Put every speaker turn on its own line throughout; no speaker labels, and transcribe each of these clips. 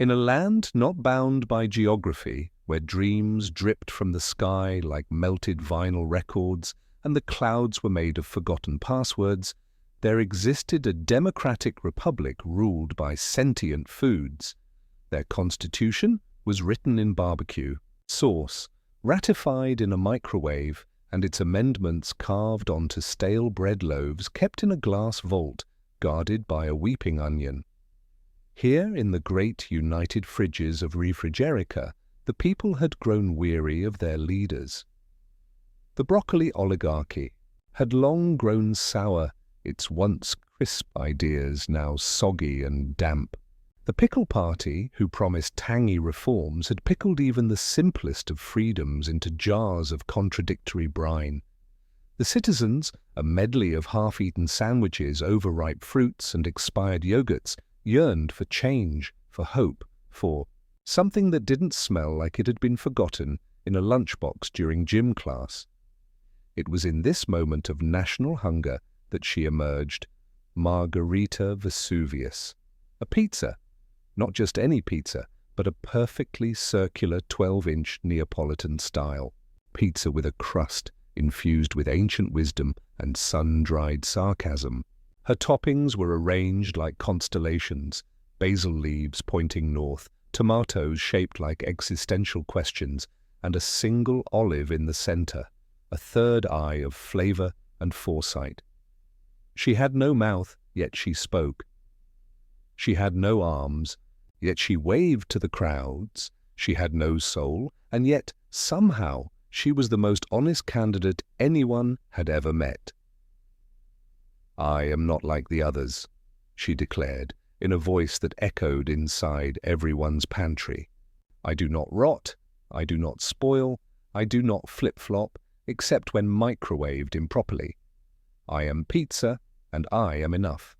In a land not bound by geography, where dreams dripped from the sky like melted vinyl records and the clouds were made of forgotten passwords, there existed a democratic republic ruled by sentient foods. Their constitution was written in barbecue sauce, ratified in a microwave, and its amendments carved onto stale bread loaves kept in a glass vault guarded by a weeping onion. Here, in the great united fridges of Refrigerica, the people had grown weary of their leaders. The broccoli oligarchy had long grown sour, its once crisp ideas now soggy and damp. The pickle party, who promised tangy reforms, had pickled even the simplest of freedoms into jars of contradictory brine. The citizens, a medley of half-eaten sandwiches, overripe fruits, and expired yogurts, yearned for change, for hope, for something that didn't smell like it had been forgotten in a lunchbox during gym class. It was in this moment of national hunger that she emerged, Margherita Vesuvius. A pizza, not just any pizza, but a perfectly circular 12-inch Neapolitan style. Pizza with a crust infused with ancient wisdom and sun-dried sarcasm. Her toppings were arranged like constellations, basil leaves pointing north, tomatoes shaped like existential questions, and a single olive in the center, a third eye of flavor and foresight. She had no mouth, yet she spoke. She had no arms, yet she waved to the crowds. She had no soul, and yet, somehow, she was the most honest candidate anyone had ever met. "I am not like the others," she declared, in a voice that echoed inside everyone's pantry. "I do not rot, I do not spoil, I do not flip-flop, except when microwaved improperly. I am pizza, and I am enough."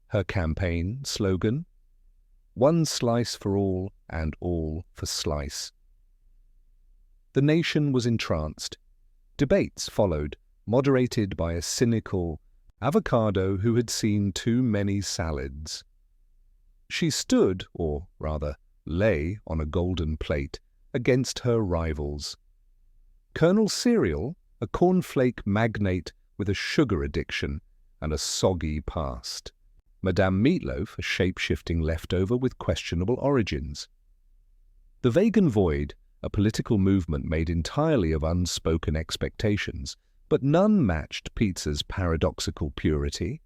Her campaign slogan? One slice for all, and all for slice. The nation was entranced. Debates followed, moderated by a cynical avocado who had seen too many salads. She stood, or rather lay, on a golden plate, against her rivals. Colonel Cereal, a cornflake magnate with a sugar addiction and a soggy past. Madame Meatloaf, a shape-shifting leftover with questionable origins. The Vegan Void, a political movement made entirely of unspoken expectations, but none matched pizza's paradoxical purity.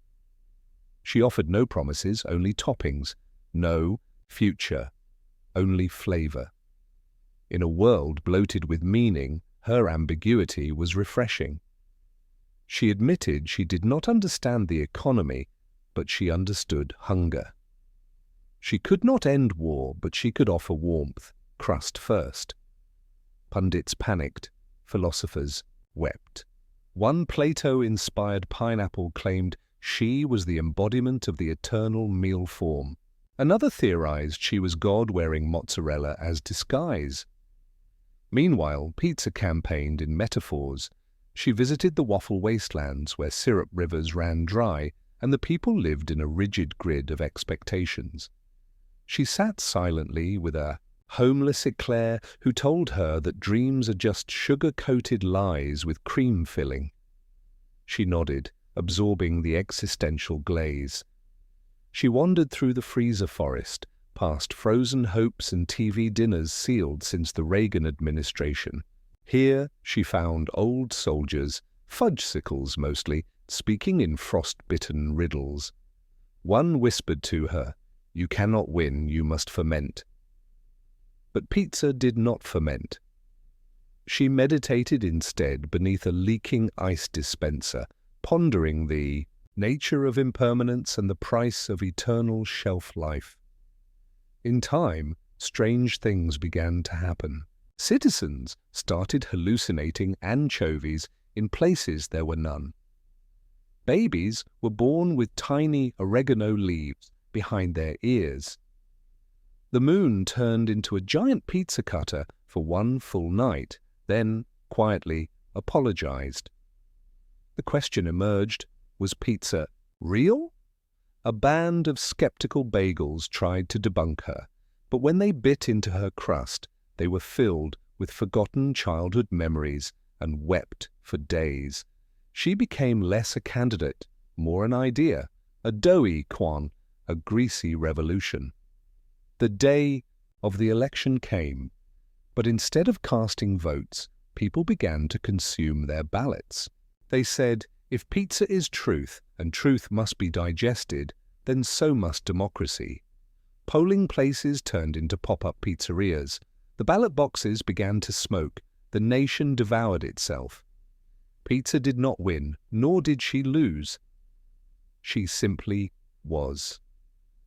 She offered no promises, only toppings, no future, only flavor. In a world bloated with meaning, her ambiguity was refreshing. She admitted she did not understand the economy, but she understood hunger. She could not end war, but she could offer warmth, crust first. Pundits panicked, philosophers wept. One Plato-inspired pineapple claimed she was the embodiment of the eternal meal form. Another theorized she was God wearing mozzarella as disguise. Meanwhile, pizza campaigned in metaphors. She visited the waffle wastelands where syrup rivers ran dry and the people lived in a rigid grid of expectations. She sat silently with a homeless eclair who told her that dreams are just sugar-coated lies with cream filling. She nodded, absorbing the existential glaze. She wandered through the freezer forest, past frozen hopes and TV dinners sealed since the Reagan administration. Here she found old soldiers, fudgesicles mostly, speaking in frost-bitten riddles. One whispered to her, "You cannot win, you must ferment." But pizza did not ferment. She meditated instead beneath a leaking ice dispenser, pondering the nature of impermanence and the price of eternal shelf life. In time, strange things began to happen. Citizens started hallucinating anchovies in places there were none. Babies were born with tiny oregano leaves behind their ears. The moon turned into a giant pizza cutter for one full night, then, quietly, apologized. The question emerged, was pizza real? A band of skeptical bagels tried to debunk her, but when they bit into her crust, they were filled with forgotten childhood memories and wept for days. She became less a candidate, more an idea, a doughy quan, a greasy revolution. The day of the election came, but instead of casting votes, people began to consume their ballots. They said, if pizza is truth and truth must be digested, then so must democracy. Polling places turned into pop-up pizzerias. The ballot boxes began to smoke. The nation devoured itself. Pizza did not win, nor did she lose. She simply was.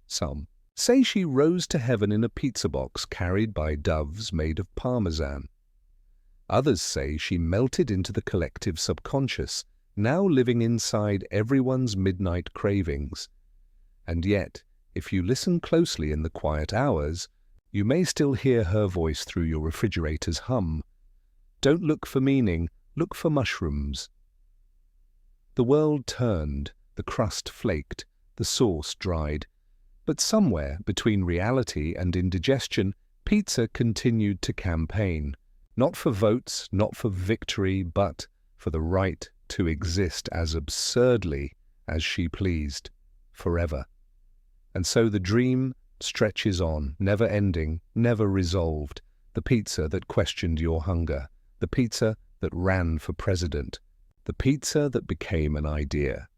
Some say she rose to heaven in a pizza box carried by doves made of parmesan. Others say she melted into the collective subconscious, now living inside everyone's midnight cravings. And yet, if you listen closely in the quiet hours, you may still hear her voice through your refrigerator's hum. Don't look for meaning, look for mushrooms. The world turned, the crust flaked, the sauce dried. But somewhere between reality and indigestion, pizza continued to campaign. Not for votes, not for victory, but for the right to exist as absurdly as she pleased, forever. And so the dream stretches on, never ending, never resolved. The pizza that questioned your hunger, the pizza that ran for president, the pizza that became an idea.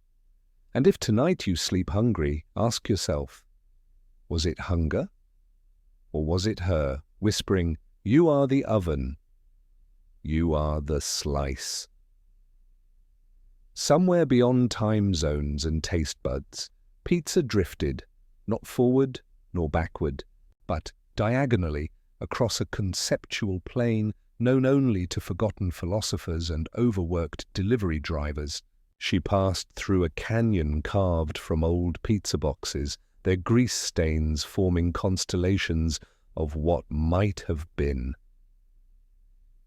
And if tonight you sleep hungry, ask yourself, was it hunger? Or was it her whispering, you are the oven, you are the slice? Somewhere beyond time zones and taste buds, pizza drifted, not forward nor backward, but diagonally across a conceptual plane known only to forgotten philosophers and overworked delivery drivers. She passed through a canyon carved from old pizza boxes, their grease stains forming constellations of what might have been.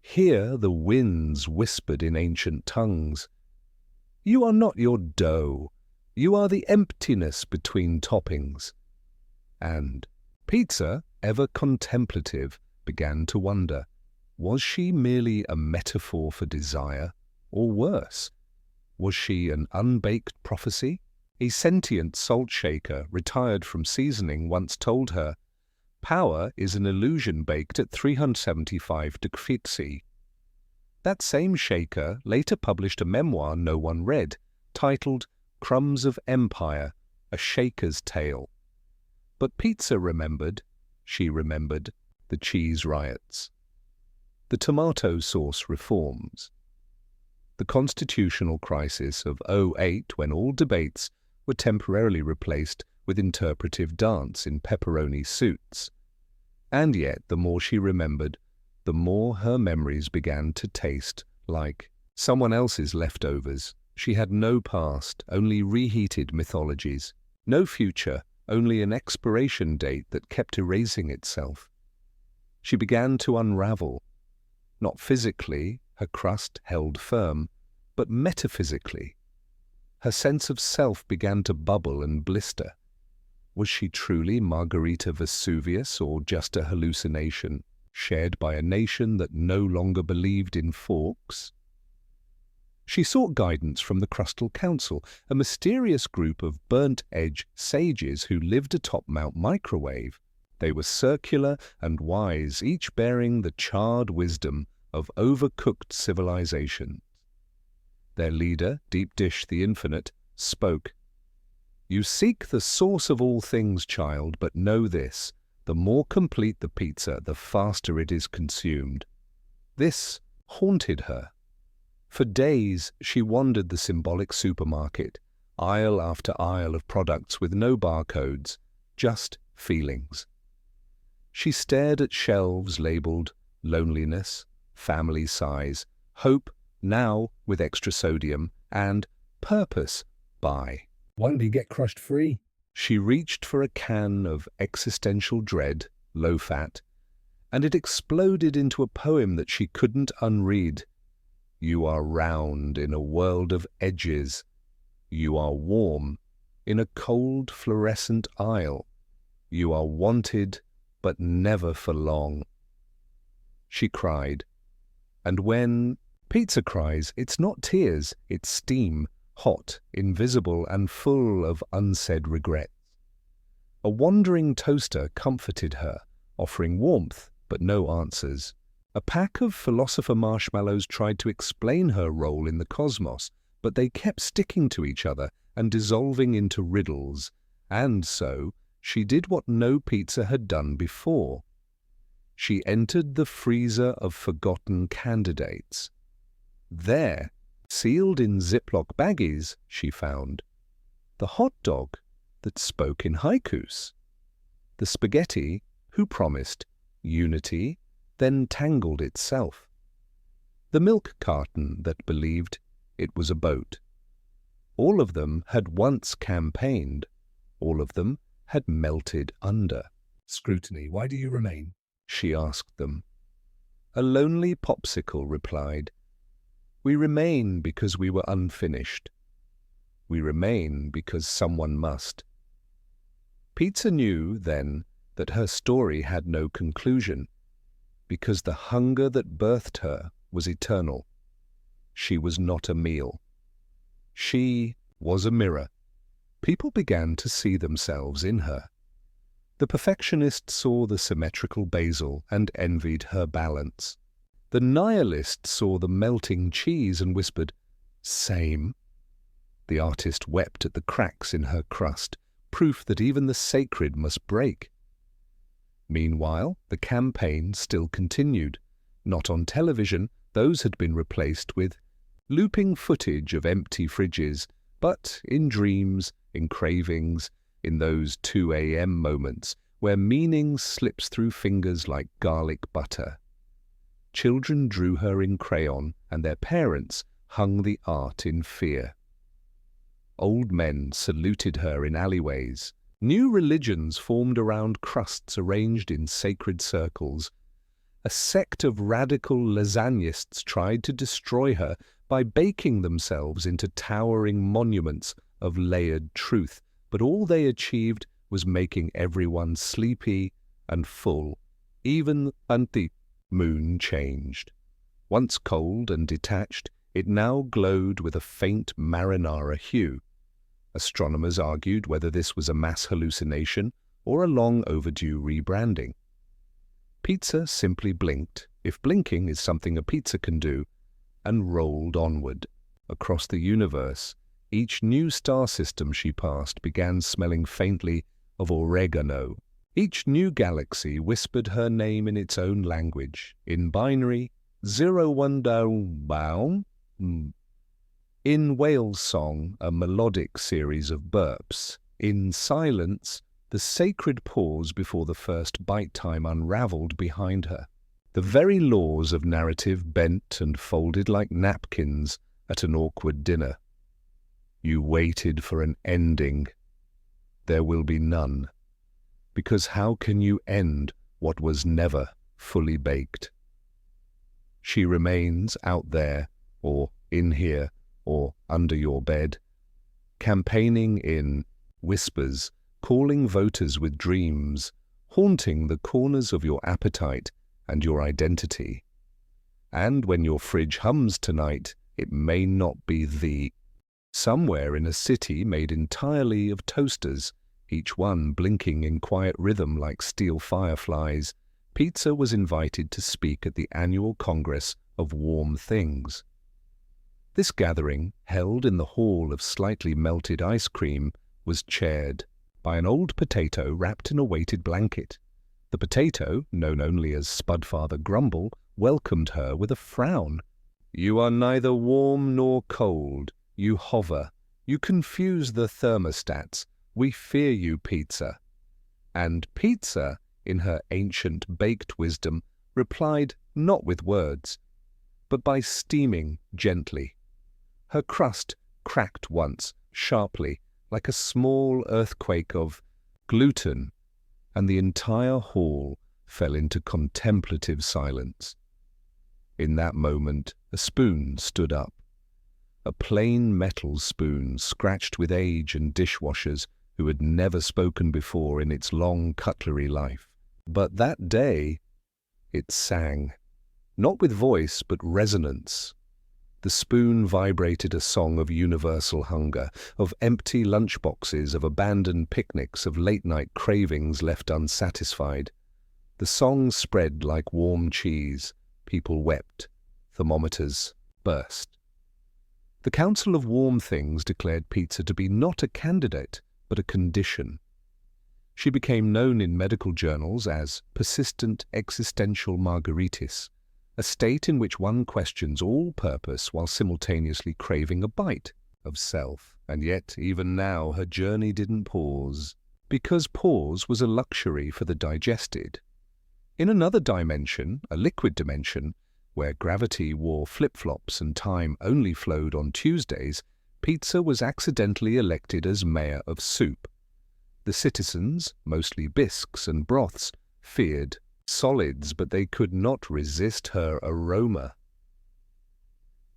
Here the winds whispered in ancient tongues, you are not your dough, you are the emptiness between toppings. And pizza, ever contemplative, began to wonder, was she merely a metaphor for desire, or worse? Was she an unbaked prophecy? A sentient salt shaker retired from seasoning once told her, power is an illusion baked at 375 degrees. That same shaker later published a memoir no one read, titled Crumbs of Empire, A Shaker's Tale. But pizza remembered, she remembered, the cheese riots, the tomato sauce reforms, the constitutional crisis of '08 when all debates were temporarily replaced with interpretive dance in pepperoni suits. And yet, the more she remembered, the more her memories began to taste like someone else's leftovers. She had no past, only reheated mythologies. No future, only an expiration date that kept erasing itself. She began to unravel. Not physically, her crust held firm, but metaphysically. Her sense of self began to bubble and blister. Was she truly Margarita Vesuvius, or just a hallucination shared by a nation that no longer believed in forks? She sought guidance from the Crustal Council, a mysterious group of burnt-edge sages who lived atop Mount Microwave. They were circular and wise, each bearing the charred wisdom of overcooked civilization. Their leader, Deep Dish the Infinite, spoke. You seek the source of all things, child, but know this. The more complete the pizza, the faster it is consumed. This haunted her. For days she wandered the symbolic supermarket, aisle after aisle of products with no barcodes, just feelings. She stared at shelves labeled loneliness, family size, hope, now with extra sodium, and purpose, buy.
Won't he get crushed free?
She reached for a can of existential dread, low-fat, and it exploded into a poem that she couldn't unread. You are round in a world of edges. You are warm in a cold fluorescent aisle. You are wanted, but never for long." She cried. And when pizza cries, it's not tears, it's steam, hot, invisible, and full of unsaid regrets. A wandering toaster comforted her, offering warmth, but no answers. A pack of philosopher marshmallows tried to explain her role in the cosmos, but they kept sticking to each other and dissolving into riddles. And so, she did what no pizza had done before. She entered the freezer of forgotten candidates. There, sealed in Ziploc baggies, she found the hot dog that spoke in haikus, the spaghetti who promised unity, then tangled itself, the milk carton that believed it was a boat. All of them had once campaigned. All of them had melted under.
"Scrutiny, why do you remain?"
she asked them. A lonely popsicle replied, "We remain because we were unfinished. We remain because someone must." Pizza knew, then, that her story had no conclusion, because the hunger that birthed her was eternal. She was not a meal. She was a mirror. People began to see themselves in her. The perfectionist saw the symmetrical basil and envied her balance. The nihilist saw the melting cheese and whispered, "Same." The artist wept at the cracks in her crust, proof that even the sacred must break. Meanwhile, the campaign still continued. Not on television, those had been replaced with looping footage of empty fridges, but in dreams, in cravings, in those 2 a.m. moments where meaning slips through fingers like garlic butter. Children drew her in crayon, and their parents hung the art in fear. Old men saluted her in alleyways. New religions formed around crusts arranged in sacred circles. A sect of radical lasagnists tried to destroy her by baking themselves into towering monuments of layered truth, but all they achieved was making everyone sleepy and full. Even the moon changed. Once cold and detached, it now glowed with a faint marinara hue. Astronomers argued whether this was a mass hallucination or a long overdue rebranding. Pizza simply blinked, if blinking is something a pizza can do, and rolled onward. Across the universe, each new star system she passed began smelling faintly of oregano. Each new galaxy whispered her name in its own language, in binary, 01 down. In whale song, a melodic series of burps. In silence, the sacred pause before the first bite time unraveled behind her. The very laws of narrative bent and folded like napkins at an awkward dinner. You waited for an ending. There will be none. Because how can you end what was never fully baked? She remains out there, or in here, or under your bed, campaigning in whispers, calling voters with dreams, haunting the corners of your appetite and your identity. And when your fridge hums tonight, it may not be thee. Somewhere in a city made entirely of toasters, each one blinking in quiet rhythm like steel fireflies, Pizza was invited to speak at the annual Congress of Warm Things. This gathering, held in the hall of slightly melted ice cream, was chaired by an old potato wrapped in a weighted blanket. The potato, known only as Spudfather Grumble, welcomed her with a frown. "You are neither warm nor cold. You hover. You confuse the thermostats. We fear you, Pizza." And Pizza, in her ancient baked wisdom, replied not with words, but by steaming gently. Her crust cracked once, sharply, like a small earthquake of gluten, and the entire hall fell into contemplative silence. In that moment, a spoon stood up. a plain metal spoon scratched with age and dishwashers who had never spoken before in its long cutlery life. But that day, it sang, not with voice but resonance. The spoon vibrated a song of universal hunger, of empty lunchboxes, of abandoned picnics, of late-night cravings left unsatisfied. The song spread like warm cheese. People wept. Thermometers burst. The Council of Warm Things declared pizza to be not a candidate, but a condition. She became known in medical journals as persistent existential margaritis, a state in which one questions all purpose while simultaneously craving a bite of self. And yet, even now, her journey didn't pause, because pause was a luxury for the digested. In another dimension, a liquid dimension, where gravity wore flip-flops and time only flowed on Tuesdays, pizza was accidentally elected as mayor of soup. The citizens, mostly bisques and broths, feared solids, but they could not resist her aroma.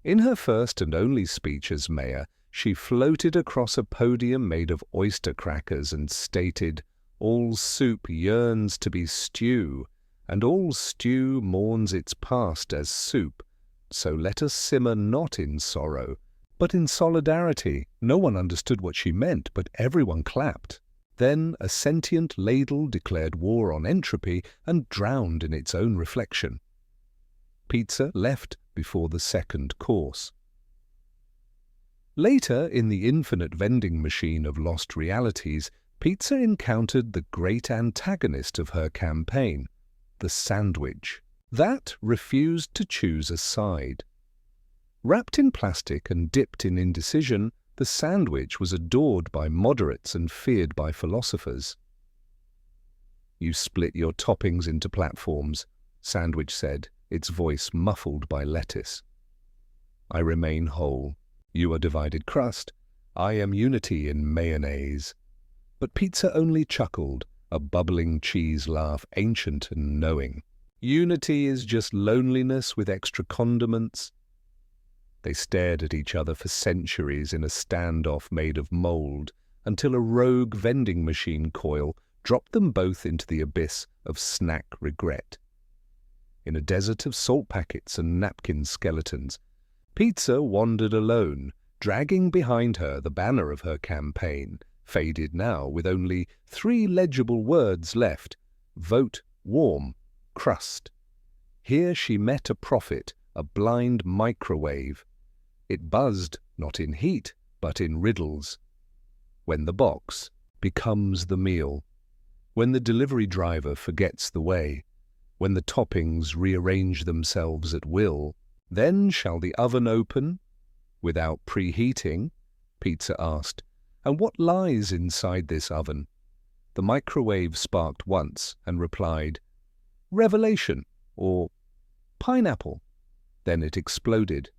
In her first and only speech as mayor, she floated across a podium made of oyster crackers and stated, "All soup yearns to be stew, and all stew mourns its past as soup. So let us simmer not in sorrow, but in solidarity." No one understood what she meant, but everyone clapped. Then a sentient ladle declared war on entropy and drowned in its own reflection. Pizza left before the second course. Later, in the infinite vending machine of lost realities, pizza encountered the great antagonist of her campaign, the sandwich. That refused to choose a side. Wrapped in plastic and dipped in indecision, the sandwich was adored by moderates and feared by philosophers. "You split your toppings into platforms," Sandwich said, its voice muffled by lettuce. "I remain whole. You are divided crust. I am unity in mayonnaise." But pizza only chuckled, a bubbling cheese laugh, ancient and knowing. "Unity is just loneliness with extra condiments." They stared at each other for centuries in a standoff made of mold, until a rogue vending machine coil dropped them both into the abyss of snack regret. In a desert of salt packets and napkin skeletons, pizza wandered alone, dragging behind her the banner of her campaign, faded now with only 3 legible words left: "Vote warm, crust." Here she met a prophet, a blind microwave. It buzzed not in heat, but in riddles. When the box becomes the meal, when the delivery driver forgets the way, when the toppings rearrange themselves at will, then shall the oven open? Without preheating? Pizza asked. And what lies inside this oven? The microwave sparked once and replied, "Revelation," or "Pineapple." Then it exploded.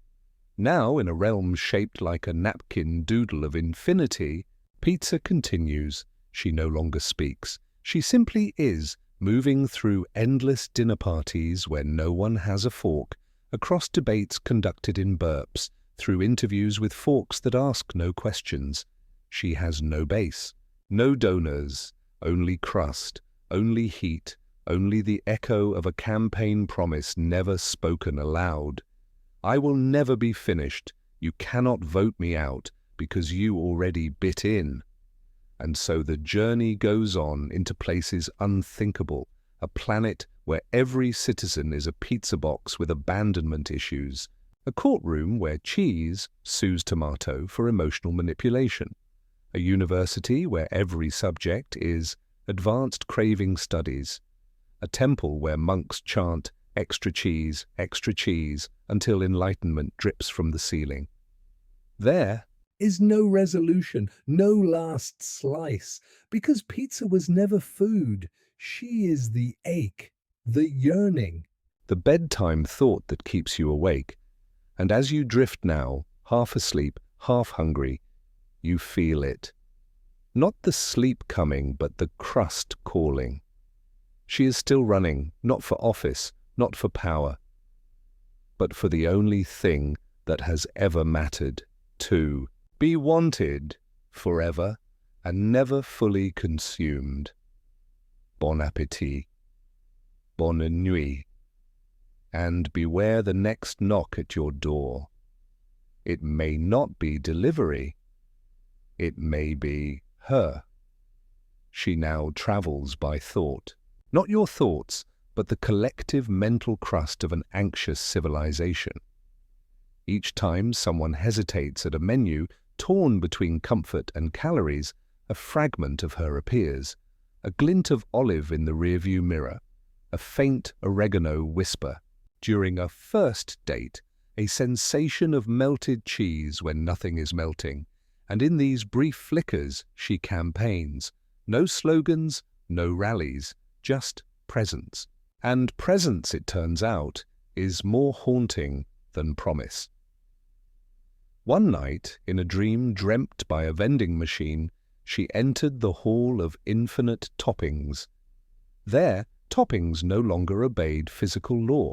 Now, in a realm shaped like a napkin doodle of infinity, pizza continues. She no longer speaks. She simply is, moving through endless dinner parties where no one has a fork, across debates conducted in burps, through interviews with forks that ask no questions. She has no base, no donors, only crust, only heat, only the echo of a campaign promise never spoken aloud. "I will never be finished. You cannot vote me out because you already bit in." And so the journey goes on into places unthinkable, a planet where every citizen is a pizza box with abandonment issues, a courtroom where cheese sues tomato for emotional manipulation, a university where every subject is advanced craving studies, a temple where monks chant extra cheese, until enlightenment drips from the ceiling. There
Is no resolution, no last slice, because pizza was never food. She is the ache, the yearning.
the bedtime thought that keeps you awake, and as you drift now, half asleep, half hungry, you feel it. Not the sleep coming, but the crust calling. She is still running, not for office, not for power, but for the only thing that has ever mattered. 2. Be wanted forever and never fully consumed. Bon appétit. Bonne nuit. And beware the next knock at your door. It may not be delivery. It may be her. She now travels by thought. Not your thoughts, but the collective mental crust of an anxious civilization. Each time someone hesitates at a menu, torn between comfort and calories, a fragment of her appears, a glint of olive in the rearview mirror, a faint oregano whisper. During a first date, a sensation of melted cheese when nothing is melting, and in these brief flickers she campaigns. No slogans, no rallies, just presence. And presence, it turns out, is more haunting than promise. One night, in a dream dreamt by a vending machine, she entered the hall of infinite toppings. There, toppings no longer obeyed physical law.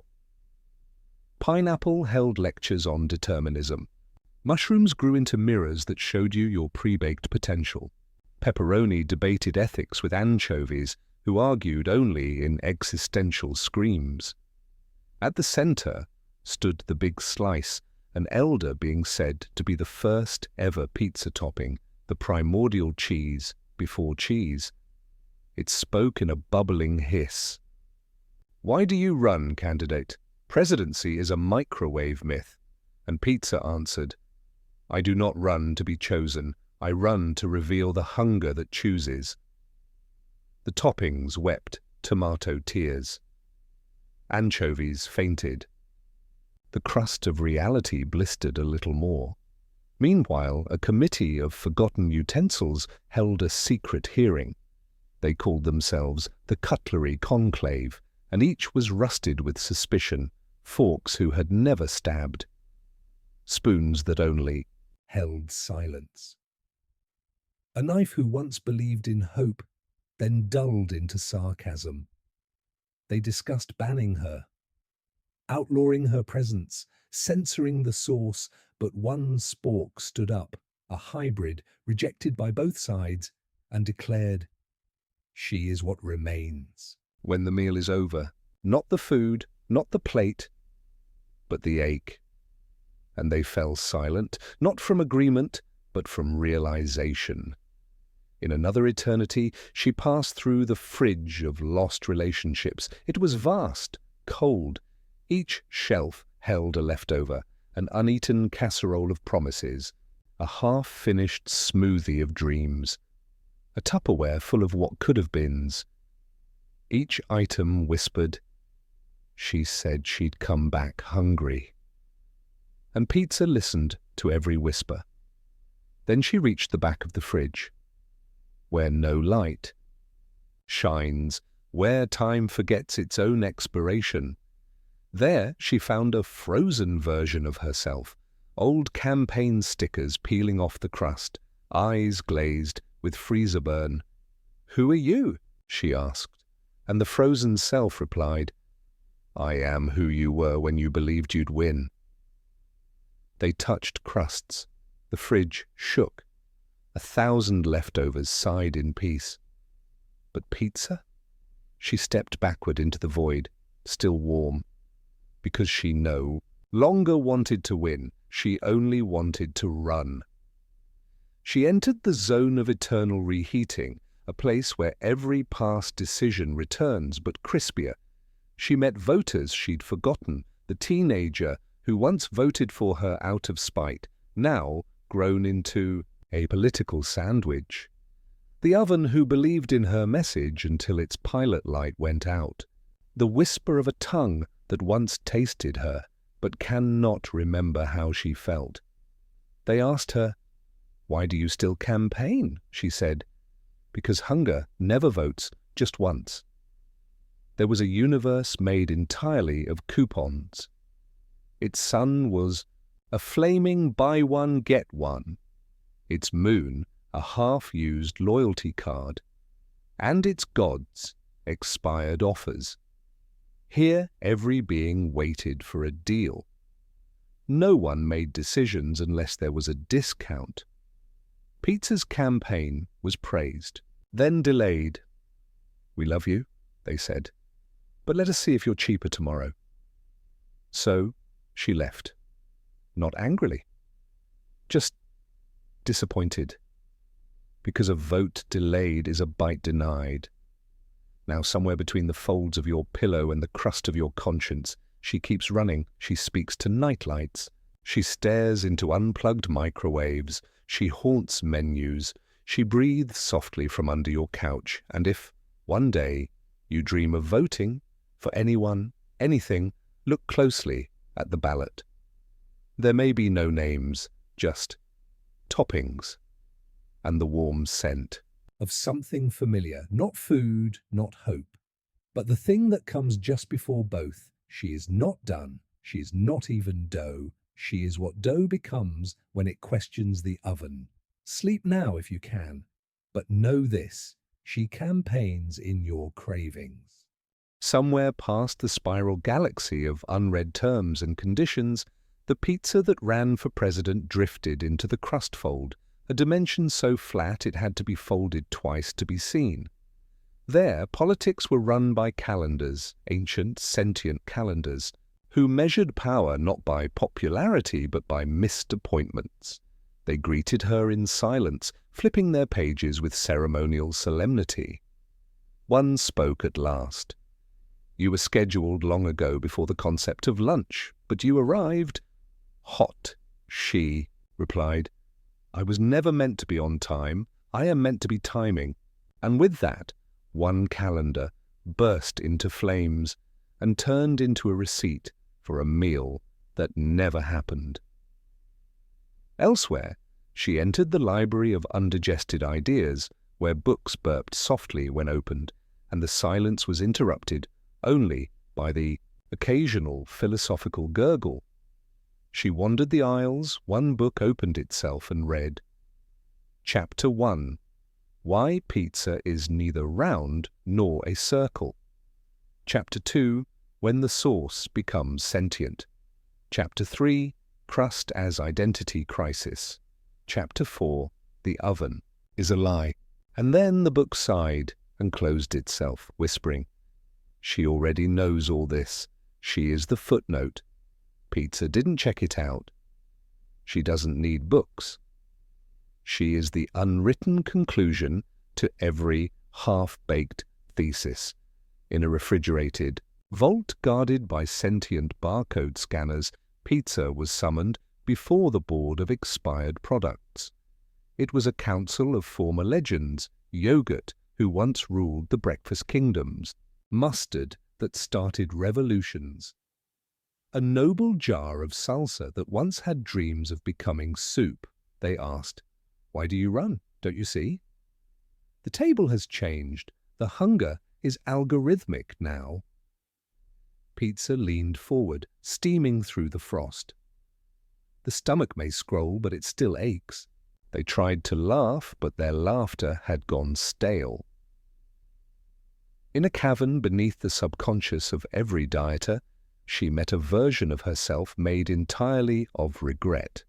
Pineapple held lectures on determinism. Mushrooms grew into mirrors that showed you your pre-baked potential. Pepperoni debated ethics with anchovies, who argued only in existential screams. At the center stood the big slice, an elder being said to be the first ever pizza topping, the primordial cheese before cheese. It spoke in a bubbling hiss. "Why do you run, candidate? Presidency is a microwave myth." And pizza answered, "I do not run to be chosen. I run to reveal the hunger that chooses." The toppings wept tomato tears. Anchovies fainted. The crust of reality blistered a little more. Meanwhile, a committee of forgotten utensils held a secret hearing. They called themselves the Cutlery Conclave, and each was rusted with suspicion, forks who had never stabbed, spoons that only
held silence. A knife who once believed in hope, then dulled into sarcasm. They discussed banning her, outlawing her presence, censoring the source, but one spork stood up, a hybrid rejected by both sides, and declared, "She is what remains."
When the meal is over, not the food, not the plate, but the ache. And they fell silent, not from agreement, but from realization. In another eternity, she passed through the fridge of lost relationships. It was vast, cold. Each shelf held a leftover, an uneaten casserole of promises, a half-finished smoothie of dreams, a Tupperware full of what could have beens. Each item whispered, "She said she'd come back hungry." And pizza listened to every whisper. Then she reached the back of the fridge, where no light shines, where time forgets its own expiration. There she found a frozen version of herself, old campaign stickers peeling off the crust, eyes glazed with freezer burn. "Who are you?" she asked, and the frozen self replied, "I am who you were when you believed you'd win." They touched crusts. The fridge shook. 1,000 leftovers sighed in peace. But pizza? She stepped backward into the void, still warm, because she no longer wanted to win. She only wanted to run. She entered the zone of eternal reheating, a place where every past decision returns but crispier. She met voters she'd forgotten, the teenager who once voted for her out of spite, now grown into a political sandwich. The oven who believed in her message until its pilot light went out. The whisper of a tongue that once tasted her, but cannot remember how she felt. They asked her, "Why do you still campaign?" She said, "Because hunger never votes, just once." There was a universe made entirely of coupons. Its sun was a flaming buy one, get one. Its moon, a half-used loyalty card. And its gods, expired offers. Here every being waited for a deal. No one made decisions unless there was a discount. Pizza's campaign was praised, then delayed. "We love you," they said, "but let us see if you're cheaper tomorrow." So she left, not angrily, just disappointed, because a vote delayed is a bite denied. Now, somewhere between the folds of your pillow and the crust of your conscience, she keeps running. She speaks to nightlights. She stares into unplugged microwaves. She haunts menus. She breathes softly from under your couch. And if, one day, you dream of voting for anyone, anything, look closely at the ballot. There may be no names, just toppings and the warm scent
of something familiar, not food, not hope, but the thing that comes just before both. She is not done. She is not even dough. She is what dough becomes when it questions the oven. Sleep now if you can, but know this, she campaigns in your cravings.
Somewhere past the spiral galaxy of unread terms and conditions, the pizza that ran for president drifted into the crust fold, a dimension so flat it had to be folded twice to be seen. There, politics were run by calendars, ancient, sentient calendars, who measured power not by popularity but by missed appointments. They greeted her in silence, flipping their pages with ceremonial solemnity. One spoke at last. "You were scheduled long ago before the concept of lunch, but you arrived hot," she replied. "I was never meant to be on time. I am meant to be timing." And with that, one calendar burst into flames and turned into a receipt for a meal that never happened. Elsewhere, she entered the library of undigested ideas, where books burped softly when opened, and the silence was interrupted only by the occasional philosophical gurgle. She wandered the aisles, one book opened itself and read. Chapter 1. Why Pizza is Neither Round Nor a Circle. Chapter 2. When the Sauce Becomes Sentient. Chapter 3. Crust as Identity Crisis. Chapter 4. The Oven is a Lie. And then the book sighed and closed itself, whispering, "She already knows all this. She is the footnote. Pizza didn't check it out. She doesn't need books. She is the unwritten conclusion to every half-baked thesis. In a refrigerated vault guarded by sentient barcode scanners, Pizza was summoned before the board of expired products. It was a council of former legends, yogurt, who once ruled the breakfast kingdoms, mustard that started revolutions, a noble jar of salsa that once had dreams of becoming soup. They asked, "Why do you run? Don't you see? The table has changed. The hunger is algorithmic now." Pizza leaned forward, steaming through the frost. The stomach may scroll, but it still aches. They tried to laugh, but their laughter had gone stale. In a cavern beneath the subconscious of every dieter, she met a version of herself made entirely of regret.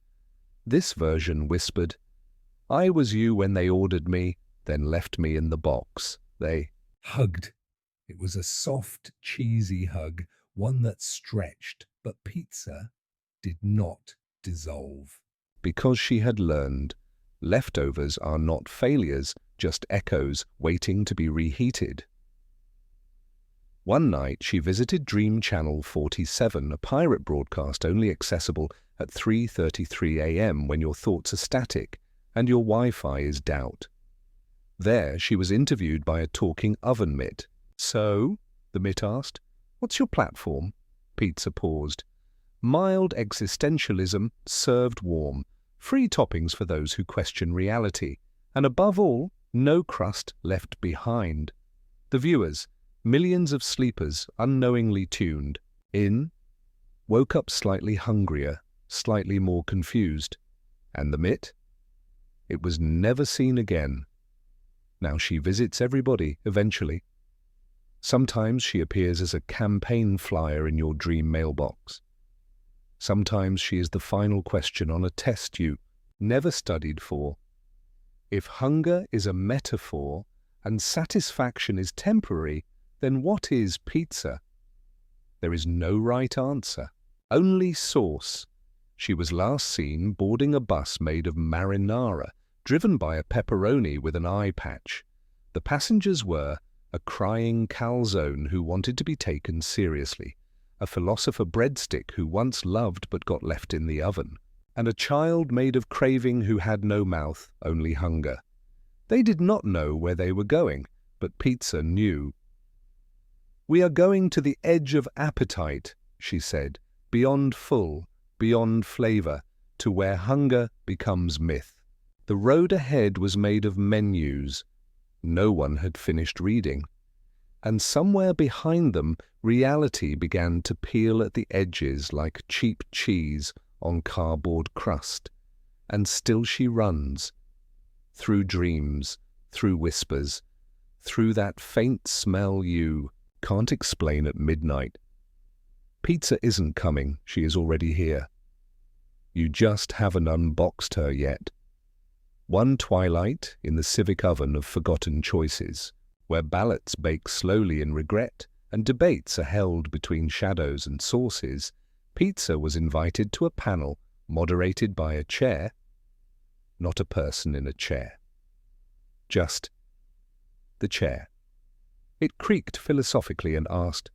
This version whispered, "I was you when they ordered me, then left me in the box. They
hugged. It was a soft, cheesy hug, one that stretched, but Pizza did not dissolve.
Because she had learned, leftovers are not failures, just echoes waiting to be reheated. One night she visited Dream Channel 47, a pirate broadcast only accessible at 3:33 a.m. when your thoughts are static and your Wi-Fi is doubt. There she was interviewed by a talking oven mitt. "So?" the mitt asked. "What's your platform?" Pizza paused. "Mild existentialism served warm, free toppings for those who question reality, and above all, no crust left behind." The viewers, millions of sleepers unknowingly tuned in, woke up slightly hungrier, slightly more confused. And the mitt? It was never seen again. Now she visits everybody, eventually. Sometimes she appears as a campaign flyer in your dream mailbox. Sometimes she is the final question on a test you never studied for. If hunger is a metaphor and satisfaction is temporary, then what is pizza? There is no right answer, only sauce. She was last seen boarding a bus made of marinara, driven by a pepperoni with an eye patch. The passengers were a crying calzone who wanted to be taken seriously, a philosopher breadstick who once loved but got left in the oven, and a child made of craving who had no mouth, only hunger. They did not know where they were going, but pizza knew. "We are going to the edge of appetite," she said, "beyond full, beyond flavor, to where hunger becomes myth." The road ahead was made of menus. No one had finished reading. And somewhere behind them, reality began to peel at the edges like cheap cheese on cardboard crust. And still she runs. Through dreams, through whispers, through that faint smell you can't explain at midnight. Pizza isn't coming, she is already here. You just haven't unboxed her yet. One twilight in the civic oven of forgotten choices, where ballots bake slowly in regret and debates are held between shadows and sources, pizza was invited to a panel moderated by a chair, not a person in a chair. Just the chair. It creaked philosophically and asked,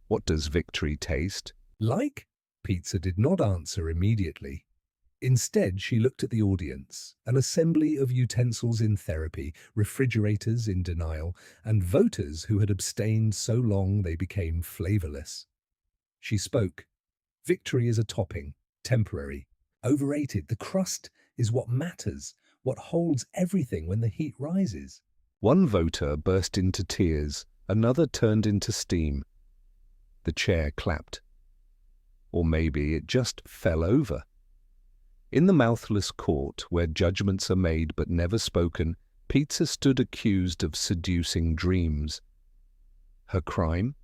"What does victory taste?"
Like? Pizza did not answer immediately. Instead, she looked at the audience, an assembly of utensils in therapy, refrigerators in denial, and voters who had abstained so long they became flavorless. She spoke. Victory is a topping, temporary, overrated. The crust is what matters, what holds everything when the heat rises.
One voter burst into tears, another turned into steam. The chair clapped. Or maybe it just fell over. In the mouthless court, where judgments are made but never spoken, Pizza stood accused of seducing dreams. Her crime?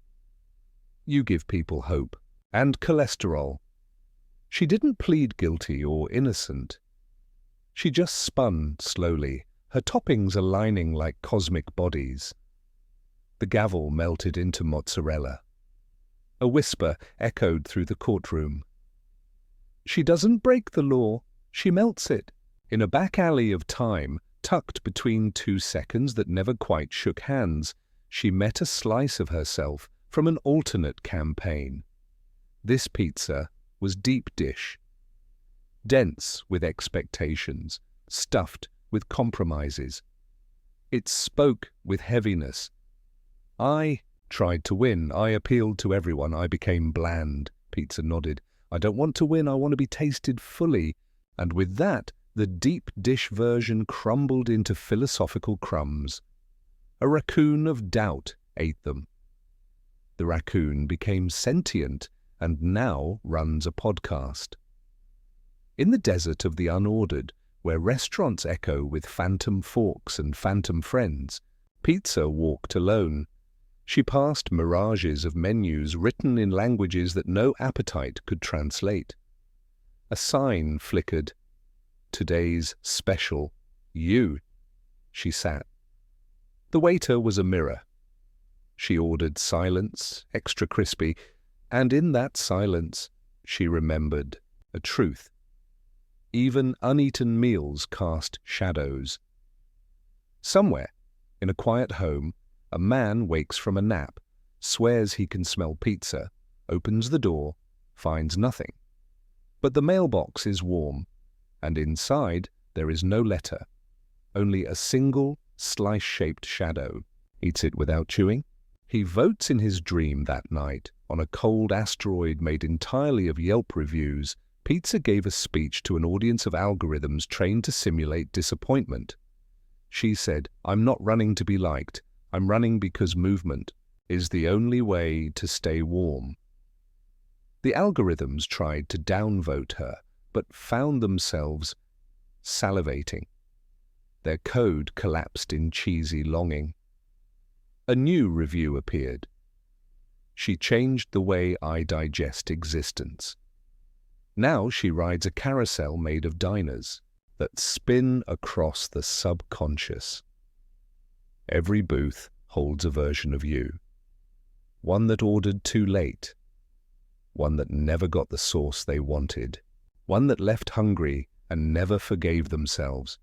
You give people hope. And cholesterol. She didn't plead guilty or innocent. She just spun slowly, her toppings aligning like cosmic bodies. The gavel melted into mozzarella. A whisper echoed through the courtroom. She doesn't break the law, she melts it. In a back alley of time, tucked between 2 seconds that never quite shook hands, she met a slice of herself from an alternate campaign. This pizza was deep dish. Dense with expectations, stuffed with compromises. It spoke with heaviness. I tried to win. I appealed to everyone. I became bland. Pizza nodded. I don't want to win. I want to be tasted fully. And with that, the deep dish version crumbled into philosophical crumbs. A raccoon of doubt ate them. The raccoon became sentient and now runs a podcast. In the desert of the unordered, where restaurants echo with phantom forks and phantom friends, Pizza walked alone. She passed mirages of menus written in languages that no appetite could translate. A sign flickered. Today's special, you. She sat. The waiter was a mirror. She ordered silence, extra crispy, and in that silence she remembered a truth. Even uneaten meals cast shadows. Somewhere, in a quiet home, a man wakes from a nap, swears he can smell pizza, opens the door, finds nothing. But the mailbox is warm, and inside there is no letter, only a single slice-shaped shadow. Eats it without chewing. He votes in his dream that night on a cold asteroid made entirely of Yelp reviews. Pizza gave a speech to an audience of algorithms trained to simulate disappointment. She said, "I'm not running to be liked. I'm running because movement is the only way to stay warm." The algorithms tried to downvote her, but found themselves salivating. Their code collapsed in cheesy longing. A new review appeared. She changed the way I digest existence. Now she rides a carousel made of diners that spin across the subconscious. Every booth holds a version of you. One that ordered too late. One that never got the sauce they wanted. One that left hungry and never forgave themselves.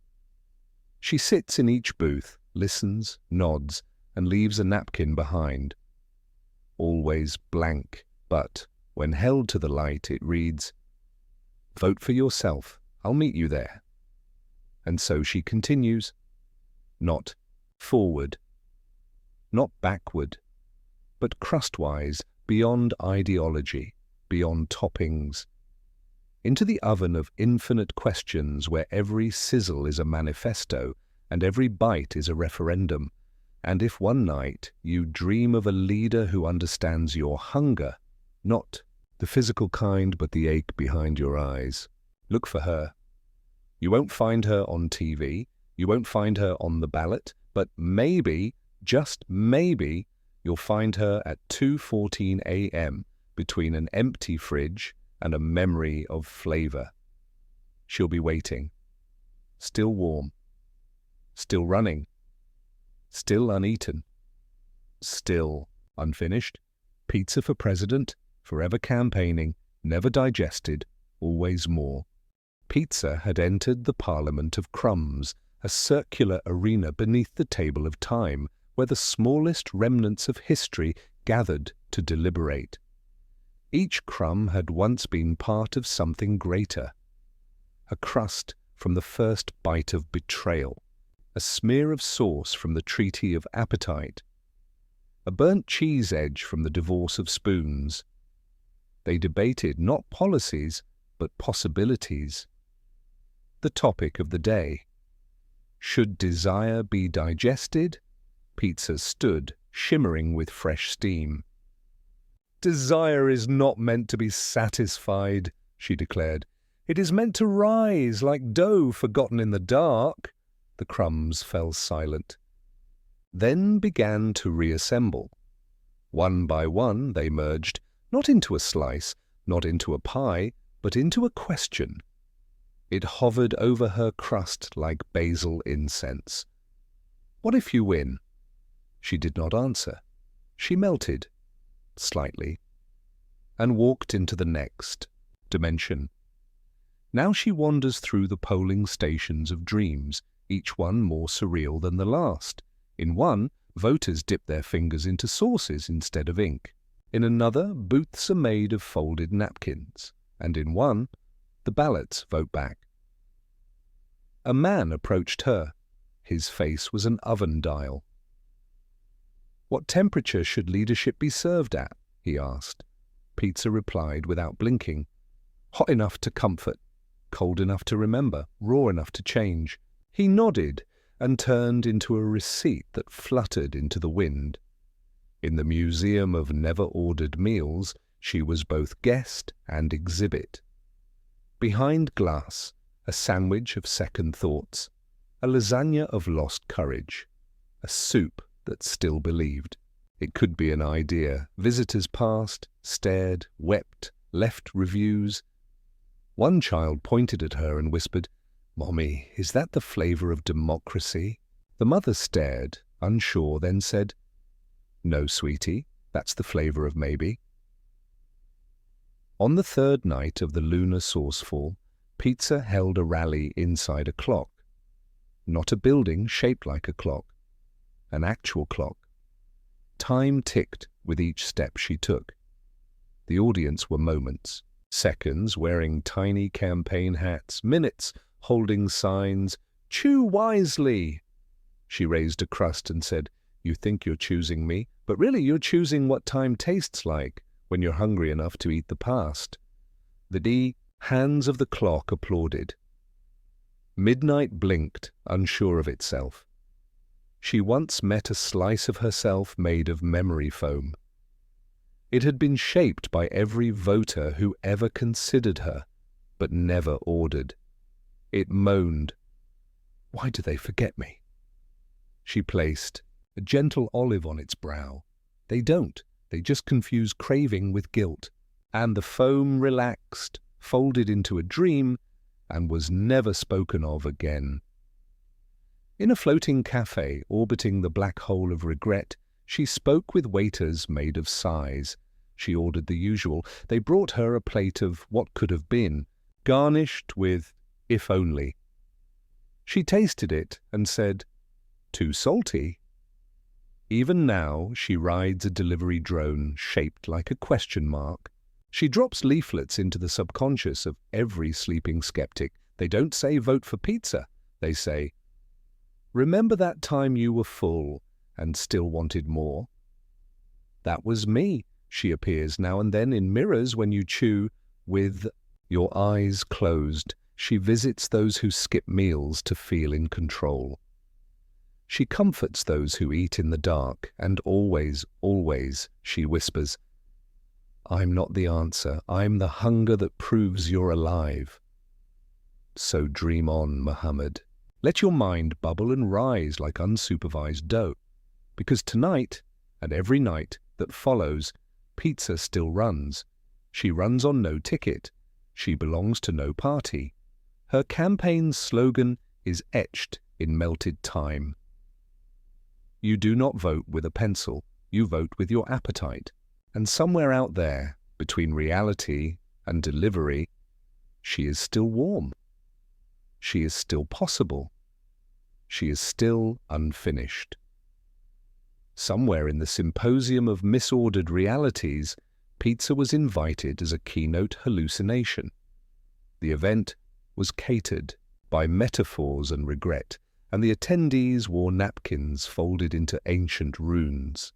She sits in each booth, listens, nods, and leaves a napkin behind. Always blank, but when held to the light it reads, "Vote for yourself, I'll meet you there." And so she continues, not forward, not backward, but crustwise, beyond ideology, beyond toppings, into the oven of infinite questions where every sizzle is a manifesto and every bite is a referendum. And if one night you dream of a leader who understands your hunger, not the physical kind but the ache behind your eyes, look for her. You won't find her on TV, you won't find her on the ballot, but maybe, just maybe, you'll find her at 2:14 a.m. between an empty fridge and a memory of flavor. She'll be waiting, still warm, still running, still uneaten, still unfinished. Pizza for president, forever campaigning, never digested, always more. Pizza had entered the parliament of crumbs, a circular arena beneath the table of time, where the smallest remnants of history gathered to deliberate. Each crumb had once been part of something greater. A crust from the first bite of betrayal, a smear of sauce from the treaty of appetite, a burnt cheese edge from the divorce of spoons. They debated not policies, but possibilities. The topic of the day. Should desire be digested? Pizza stood, shimmering with fresh steam. "Desire is not meant to be satisfied," she declared. "It is meant to rise like dough forgotten in the dark." The crumbs fell silent, then began to reassemble. One by one they merged, not into a slice, not into a pie, but into a question. It hovered over her crust like basil incense. "What if you win?" She did not answer. She melted, slightly, and walked into the next dimension. Now she wanders through the polling stations of dreams, each one more surreal than the last. In one, voters dip their fingers into sauces instead of ink. In another, booths are made of folded napkins. And in one, the ballots vote back. A man approached her. His face was an oven dial. "What temperature should leadership be served at?" he asked. Pizza replied without blinking. "Hot enough to comfort, cold enough to remember, raw enough to change." He nodded and turned into a receipt that fluttered into the wind. In the museum of never-ordered meals, she was both guest and exhibit. Behind glass, a sandwich of second thoughts, a lasagna of lost courage, a soup that still believed. It could be an idea. Visitors passed, stared, wept, left reviews. One child pointed at her and whispered, "Mommy, is that the flavor of democracy?" The mother stared, unsure, then said, "No, sweetie, that's the flavor of maybe." On the third night of the lunar sourcefall, Pizza held a rally inside a clock. Not a building shaped like a clock, an actual clock. Time ticked with each step she took. The audience were moments, seconds wearing tiny campaign hats, minutes holding signs, "Chew wisely." She raised a crust and said, "You think you're choosing me, but really you're choosing what time tastes like when you're hungry enough to eat the past." The hands of the clock applauded. Midnight blinked, unsure of itself. She once met a slice of herself made of memory foam. It had been shaped by every voter who ever considered her, but never ordered. It moaned, "Why do they forget me?" She placed a gentle olive on its brow. "They don't. They just confuse craving with guilt." And the foam relaxed, folded into a dream, and was never spoken of again. In a floating cafe orbiting the black hole of regret, she spoke with waiters made of sighs. She ordered the usual. They brought her a plate of what could have been, garnished with if only. She tasted it and said, "Too salty." Even now she rides a delivery drone shaped like a question mark. She drops leaflets into the subconscious of every sleeping skeptic. They don't say vote for pizza. They say, "Remember that time you were full and still wanted more?" That was me. She appears now and then in mirrors when you chew with your eyes closed. She visits those who skip meals to feel in control. She comforts those who eat in the dark, and always, always, she whispers, "I'm not the answer. I'm the hunger that proves you're alive." So dream on, Muhammad. Let your mind bubble and rise like unsupervised dough. Because tonight, and every night that follows, pizza still runs. She runs on no ticket. She belongs to no party. Her campaign's slogan is etched in melted time. You do not vote with a pencil. You vote with your appetite. And somewhere out there, between reality and delivery, she is still warm. She is still possible. She is still unfinished. Somewhere in the symposium of misordered realities, pizza was invited as a keynote hallucination. The event was catered by metaphors and regret, and the attendees wore napkins folded into ancient runes.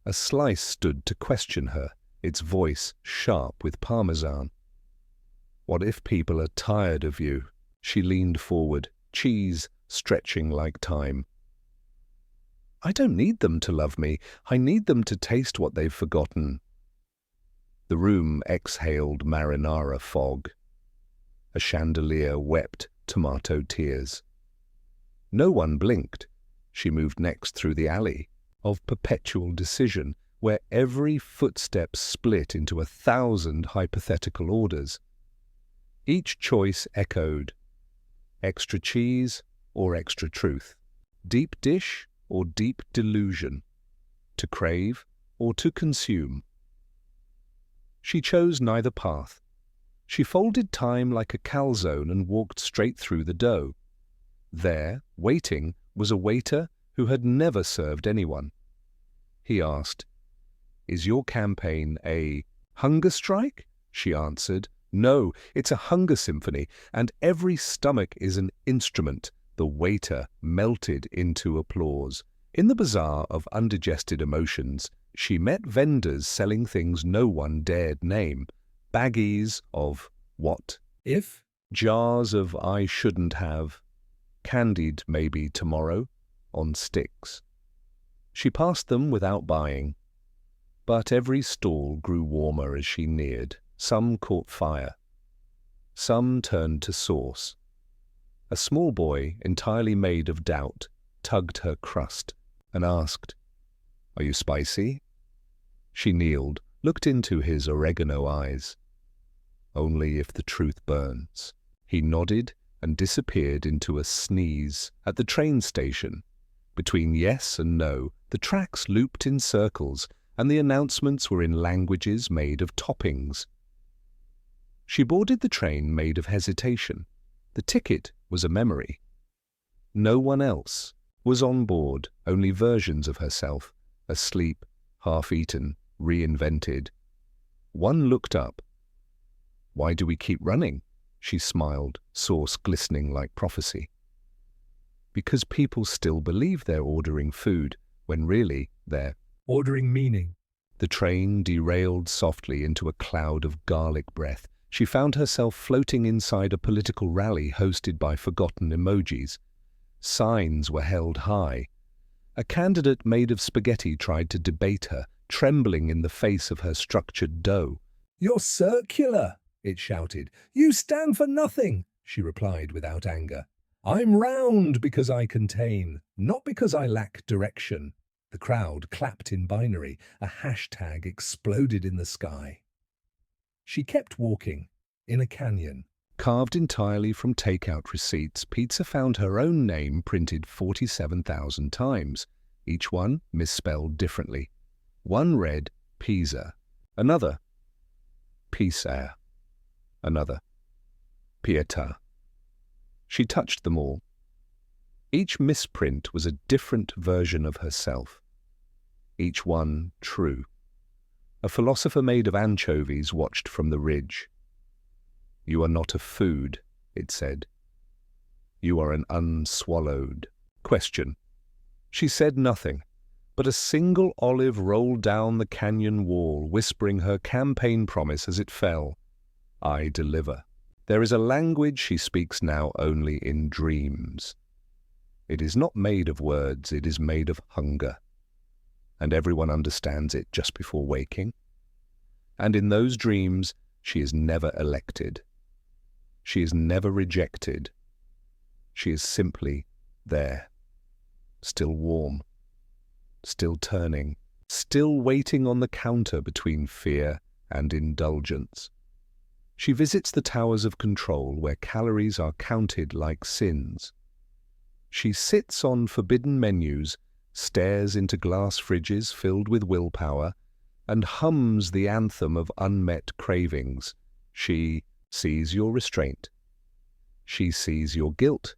A slice stood to question her, its voice sharp with parmesan. "What if people are tired of you?" She leaned forward, cheese stretching like time. "I don't need them to love me. I need them to taste what they've forgotten." The room exhaled marinara fog. A chandelier wept tomato tears. No one blinked. She moved next through the alley of perpetual decision, where every footstep split into 1,000 hypothetical orders. Each choice echoed, extra cheese or extra truth, deep dish or deep delusion, to crave or to consume. She chose neither path. She folded time like a calzone and walked straight through the dough. There, waiting, was a waiter who had never served anyone. He asked, "Is your campaign a hunger strike?" She answered, "No, it's a hunger symphony, and every stomach is an instrument." The waiter melted into applause. In the bazaar of undigested emotions, she met vendors selling things no one dared name, baggies of what
If?
jars of I shouldn't have, candied maybe tomorrow, on sticks. She passed them without buying, but every stall grew warmer as she neared. Some caught fire. Some turned to sauce. A small boy, entirely made of doubt, tugged her crust and asked, "Are you spicy?" She kneeled, looked into his oregano eyes. "Only if the truth burns." He nodded and disappeared into a sneeze at the train station. Between yes and no, the tracks looped in circles, and the announcements were in languages made of toppings. She boarded the train made of hesitation. The ticket was a memory. No one else was on board, only versions of herself, asleep, half-eaten, reinvented. One looked up. "Why do we keep running?" She smiled, sauce glistening like prophecy. "Because people still believe they're ordering food, when really they're
Ordering meaning.
The train derailed softly into a cloud of garlic breath. She found herself floating inside a political rally hosted by forgotten emojis. Signs were held high. A candidate made of spaghetti tried to debate her, trembling in the face of her structured dough.
"You're circular," it shouted. "You stand for nothing," she replied without anger. "I'm round because I contain, not because I lack direction." The crowd clapped in binary. A hashtag exploded in the sky. She kept walking. in a canyon.
Carved entirely from takeout receipts, pizza found her own name printed 47,000 times, each one misspelled differently. One read Pisa, another Pisa, another Pietà. She touched them all. Each misprint was a different version of herself, each one true. A philosopher made of anchovies watched from the ridge. "You are not a food," it said. "You are an unswallowed question." She said nothing, but a single olive rolled down the canyon wall, whispering her campaign promise as it fell. "I deliver." There is a language she speaks now only in dreams. It is not made of words, it is made of hunger. And everyone understands it just before waking. And in those dreams, she is never elected. She is never rejected. She is simply there, still warm, still turning, still waiting on the counter between fear and indulgence. She visits the towers of control where calories are counted like sins. She sits on forbidden menus, stares into glass fridges filled with willpower, and hums the anthem of unmet cravings. She sees your restraint. She sees your guilt.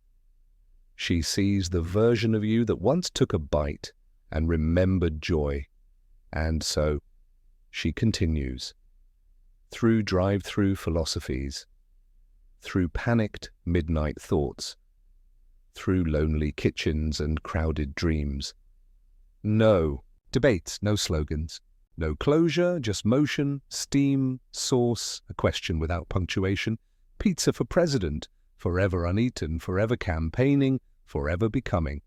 She sees the version of you that once took a bite and remembered joy. And so she continues. Through drive-through philosophies, through panicked midnight thoughts, through lonely kitchens and crowded dreams. No debates, no slogans, no closure, just motion, steam, sauce, a question without punctuation, pizza for president, forever uneaten, forever campaigning, forever becoming.